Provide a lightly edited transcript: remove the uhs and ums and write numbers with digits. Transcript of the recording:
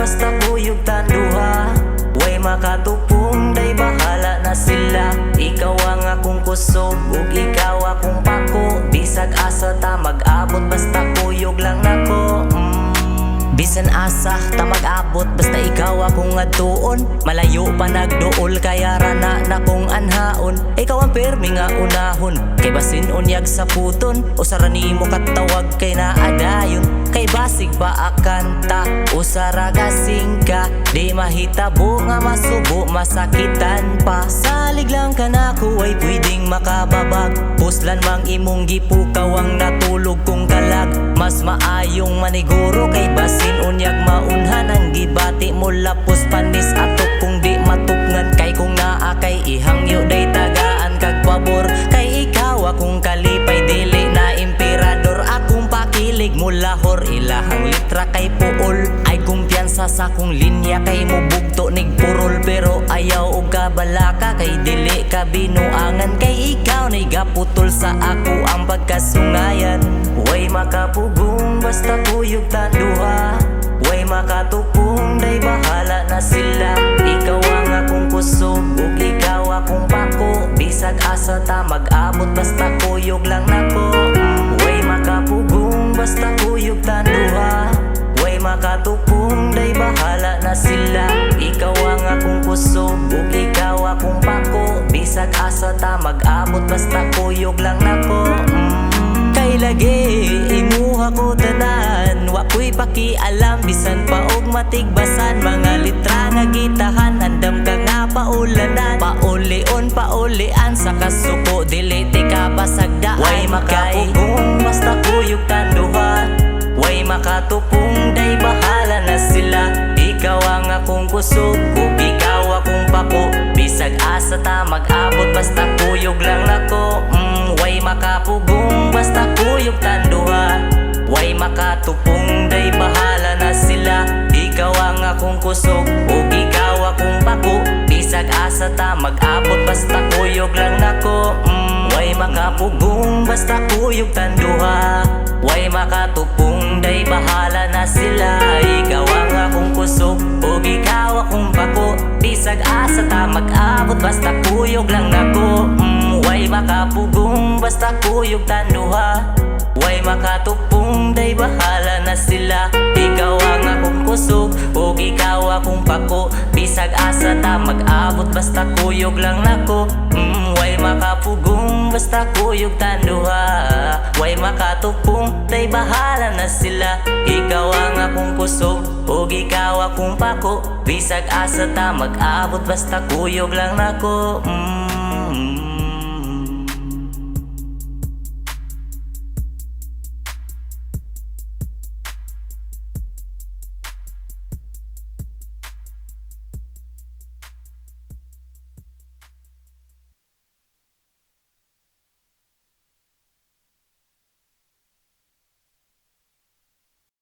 basta kuyog tanduha. Way makatupong, day bahala na sila. Ikaw ang akong kusog, ug ikaw akong pako. Bisag asa ta mag-abot, basta kuyog lang nako. Bisan asa ta mag-abot, basta ikaw akong adtuon. Malayo pa nagduol, kaya rana na kong anhaon. Ikaw ang permi nga unahon, kay basin unyag sa puton. Usara nimo katawag kay naadayon. Kay basig ba akanta, usara gasing ka. Di mahitabo nga masubo, masakitan pa. Salig lang ka na ko ay pwedeng makababag. Puslan mang imong gipukaw ang natulog kong kalag. Mas maayong maniguro kay basin unyag maunhan. Ang gibati mo lapos panis atok kung di matukngan. Kay kung naa kay ihangyo day tagaan kag pabor. Kay ikaw akong kalipay dili na emperador. Akong pakilig mo lahor, ilahang litra kay puol. Ay kumpiyansa sa kong linya kay mo bugto nig purol. Pero ayaw og kabalaka kay dili ka binuangan. Kay ikaw nay gaputol sa ako ang pagkasungayan. Way makapugong basta kuyog tanduha. Way makatupong, day bahala na sila. Ikaw ang akong kusog, ug ikaw akong pako. Bisag asa ta mag-abot, basta kuyog lang nako. Way makapugong, basta kuyog tanduha. Way makatupong, day bahala na sila. Ikaw ang akong kusog, ug ikaw akong pako. Bisag asa ta mag-abot, basta kuyog lang nako. Kay lagi imuha ko tanan, wa ko'y pakialam. Bisan pa og matigbasan, mga litra nga gitahan. Andam ka nga paulanan, paulion paulian. Sa kasuko dili ti ka pasagdaan. Way makapugong basta kuyog tanduha. Way makatupong, day bahala na sila. Ikaw ang akong kusog, ug ikaw akong pako. Bisag asa ta mag-abot, basta kuyog lang nako. Way makapugong, basta kuyog tanduha. Way makatupong, day bahala na sila. Ikaw ang akong kusog, ug ikaw akong pako. Bisag asa ta mag-abot, basta kuyog lang nako. Way makapugong, basta kuyog tanduha. Way makatupong, day bahala na sila. Ikaw ang akong kusog, ug ikaw akong pako. Bisag asa ta mag-abot, basta kuyog lang nako. Way makapugong, basta kuyog tanduha. Way makatupong, day bahala na sila. Ikaw ang akong kusog, ug ikaw akong pako. Bisag asa ta mag-abot, basta kuyog lang nako. Way makapugong, basta kuyog tanduha. Way makatupong, day bahala na sila. Ikaw ang akong kusog, ug ikaw akong pako. Bisag asa ta mag-abot, basta kuyog lang nako.